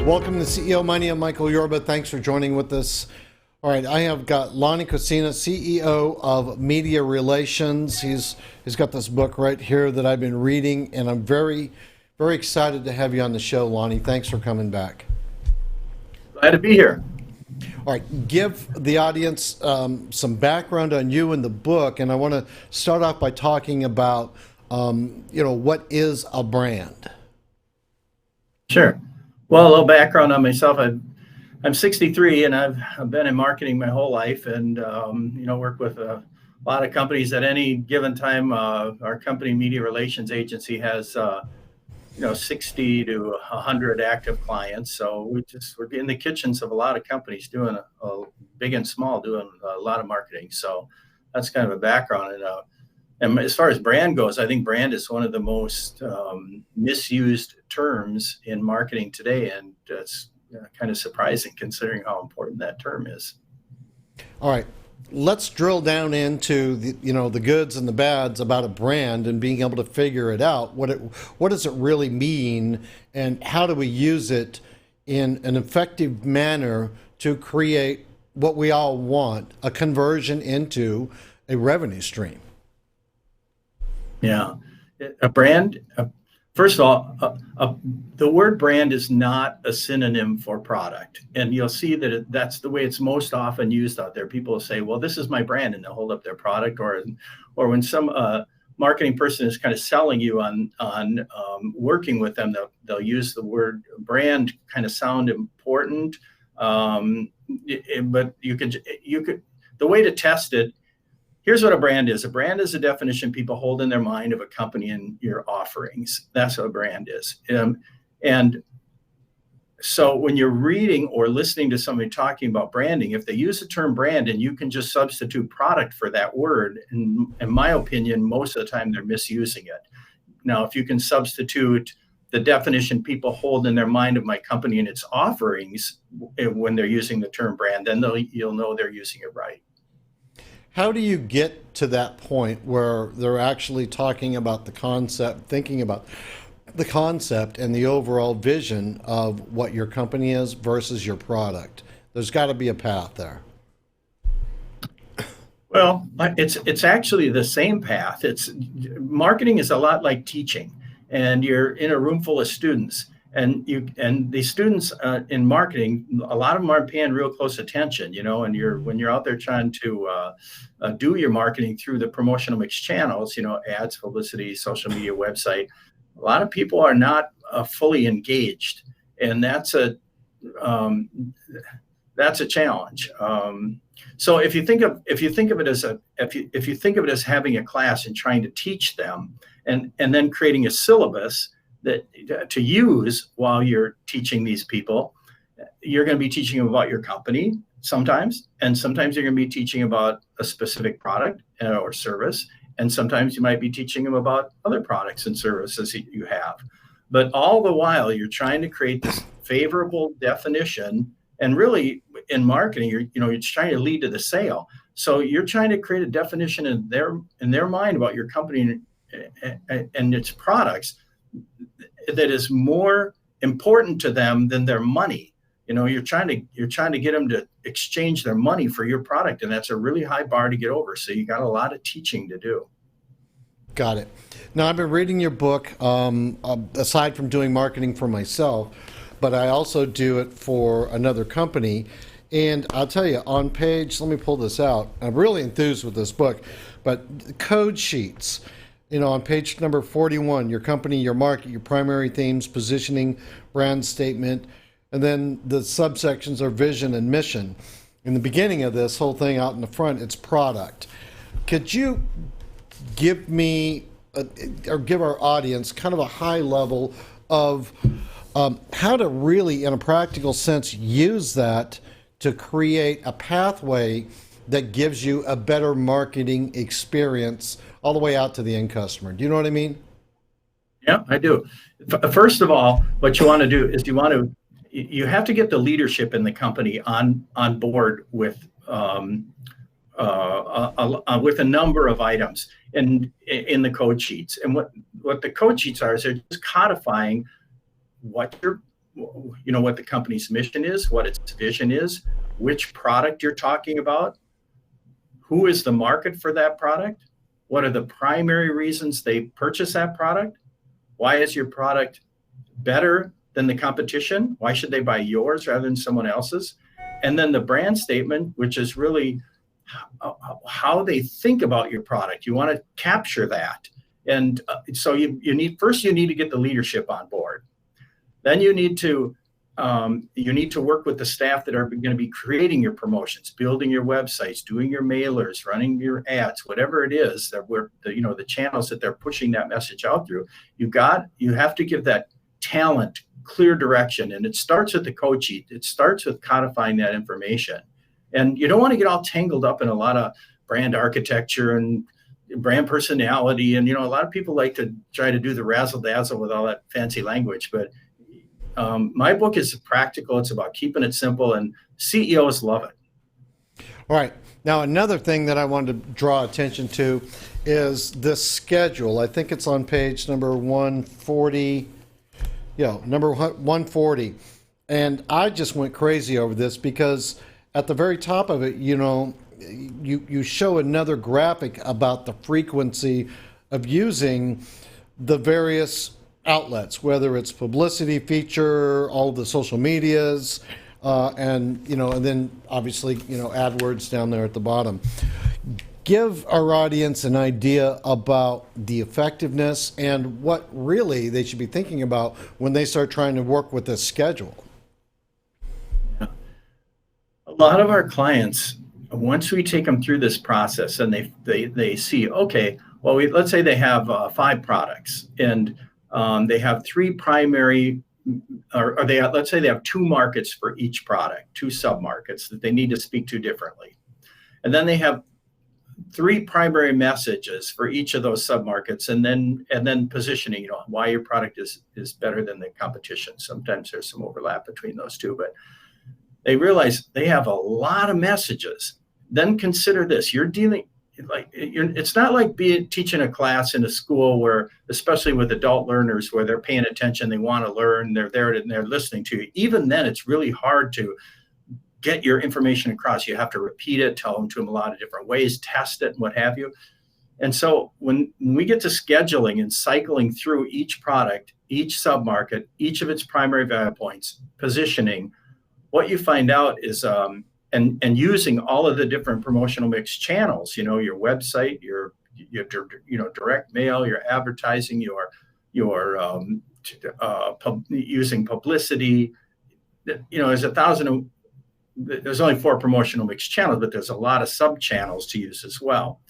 Welcome to CEO Money. I'm Michael Yorba. Thanks for joining with us. All right, I have got Lonny Kocina, CEO of Media Relations. He's got this book right here that I've been reading, and I'm very, very excited to have you on the show, Lonny. Thanks for coming back. Glad to be here. All right, give the audience some background on you and the book, and I want to start off by talking about, what is a brand? Sure. Well, a little background on myself. I'm 63 and I've been in marketing my whole life, and work with a lot of companies. At any given time, our company Media Relations Agency has 60 to 100 active clients. So we're in the kitchens of a lot of companies doing a big and small, doing a lot of marketing. So that's kind of a background. And as far as brand goes, I think brand is one of the most misused terms in marketing today, and it's kind of surprising considering how important that term is. All right, let's drill down into the goods and the bads about a brand and being able to figure it out. What does it really mean, and how do we use it in an effective manner to create what we all want, a conversion into a revenue stream? Yeah, a brand. First of all, the word brand is not a synonym for product, and you'll see that that's the way it's most often used out there. People will say, "Well, this is my brand," and they'll hold up their product, or when some marketing person is kind of selling you on working with them, they'll use the word brand, kind of sound important, but you could the way to test it. Here's what a brand is. A brand is a definition people hold in their mind of a company and your offerings. That's what a brand is. And so when you're reading or listening to somebody talking about branding, if they use the term brand and you can just substitute product for that word, in my opinion, most of the time they're misusing it. Now, if you can substitute the definition people hold in their mind of my company and its offerings when they're using the term brand, then you'll know they're using it right. How do you get to that point where they're actually talking about the concept, thinking about the concept and the overall vision of what your company is versus your product? There's got to be a path there. Well, it's actually the same path. Marketing is a lot like teaching, and you're in a room full of students. And the students in marketing, a lot of them aren't paying real close attention, and when you're out there trying to do your marketing through the promotional mix channels, ads, publicity, social media, website, a lot of people are not fully engaged, and that's a challenge. So if you think of it as having a class and trying to teach them, and then creating a syllabus that to use while you're teaching these people, you're going to be teaching them about your company sometimes, and sometimes you're going to be teaching about a specific product or service, and sometimes you might be teaching them about other products and services that you have. But all the while, you're trying to create this favorable definition, and really in marketing, you're trying to lead to the sale. So you're trying to create a definition in their mind about your company and its products that is more important to them than their money. You're trying to get them to exchange their money for your product, and that's a really high bar to get over. So you got a lot of teaching to do. Got it. Now, I've been reading your book, aside from doing marketing for myself, but I also do it for another company. And I'll tell you, on page, let me pull this out. I'm really enthused with this book, but code sheets. On page number 41, your company, your market, your primary themes, positioning, brand statement, and then the subsections are vision and mission. In the beginning of this whole thing out in the front, it's product. Could you give me, or give our audience kind of a high level of how to really, in a practical sense, use that to create a pathway that gives you a better marketing experience all the way out to the end customer. Do you know what I mean? Yeah, I do. First of all, what you want to do is you have to get the leadership in the company on board with a number of items in the code sheets. And what the code sheets are is they're just codifying what what the company's mission is, what its vision is, which product you're talking about, who is the market for that product, what are the primary reasons they purchase that product, why is your product better than the competition, why should they buy yours rather than someone else's, and then the brand statement, which is really how they think about your product. You want to capture that. And so you need to get the leadership on board. Then you need to work with the staff that are going to be creating your promotions, building your websites, doing your mailers, running your ads, whatever it is that the channels that they're pushing that message out through. You have to give that talent clear direction, and it starts with the code sheet. It starts with codifying that information. And you don't want to get all tangled up in a lot of brand architecture and brand personality. And, a lot of people like to try to do the razzle dazzle with all that fancy language. But my book is practical. It's about keeping it simple, and CEOs love it. All right. Now, another thing that I wanted to draw attention to is this schedule. I think it's on page number 140. Yeah, number 140. And I just went crazy over this because at the very top of it, you show another graphic about the frequency of using the various outlets, whether it's publicity feature, all the social medias, and then obviously, AdWords down there at the bottom. Give our audience an idea about the effectiveness and what really they should be thinking about when they start trying to work with this schedule. Yeah. A lot of our clients, once we take them through this process and they see, okay, well, let's say they have 5 products and they have 3 primary, let's say they have 2 markets for each product, 2 sub-markets that they need to speak to differently. And then they have 3 primary messages for each of those sub-markets, and then positioning, why your product is better than the competition. Sometimes there's some overlap between those two, but they realize they have a lot of messages. Then consider this: it's not like teaching a class in a school where, especially with adult learners, where they're paying attention, they want to learn, they're there and they're listening to you. Even then, it's really hard to get your information across. You have to repeat it, tell them to them a lot of different ways, test it, and what have you. And so when we get to scheduling and cycling through each product, each submarket, each of its primary value points, positioning, what you find out is, and using all of the different promotional mix channels, your website, your direct mail, your advertising, using publicity. There's only 4 promotional mix channels, but there's a lot of sub channels to use as well.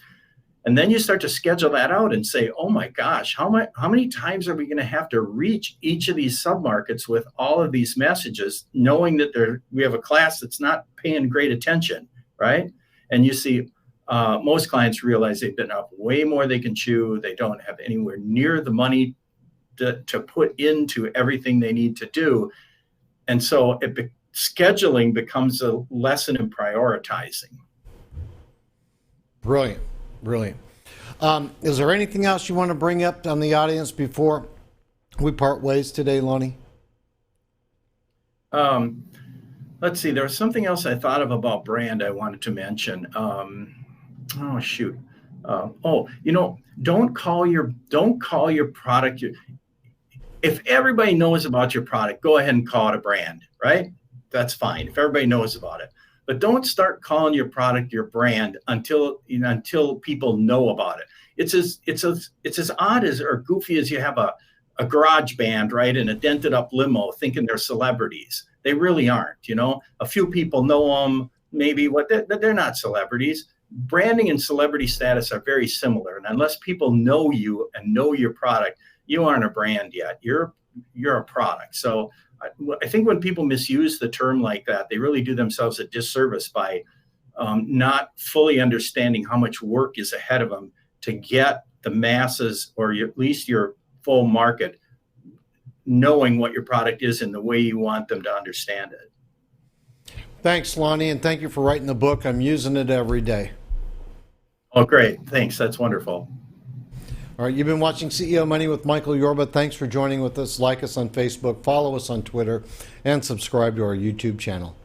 And then you start to schedule that out and say, oh my gosh, how many times are we going to have to reach each of these submarkets with all of these messages, knowing that we have a class that's not paying great attention, right? And you see, most clients realize they've bitten off way more they can chew. They don't have anywhere near the money to put into everything they need to do. And so scheduling becomes a lesson in prioritizing. Brilliant. Is there anything else you want to bring up on the audience before we part ways today, Lonny? Let's see. There was something else I thought of about brand I wanted to mention. Don't call your product. If everybody knows about your product, go ahead and call it a brand, right? That's fine if everybody knows about it. But don't start calling your product your brand until people know about it. It's as odd as or goofy as you have a garage band, right, and a dented up limo thinking they're celebrities. They really aren't. A few people know them, maybe, but they're not celebrities. Branding and celebrity status are very similar, and unless people know you and know your product, you aren't a brand yet. you're a product. So I think when people misuse the term like that, they really do themselves a disservice by not fully understanding how much work is ahead of them to get the masses, or at least your full market, knowing what your product is and the way you want them to understand it. Thanks, Lonny, and thank you for writing the book. I'm using it every day. Oh, great. Thanks. That's wonderful. All right, you've been watching CEO Money with Michael Yorba. Thanks for joining with us. Like us on Facebook, follow us on Twitter, and subscribe to our YouTube channel.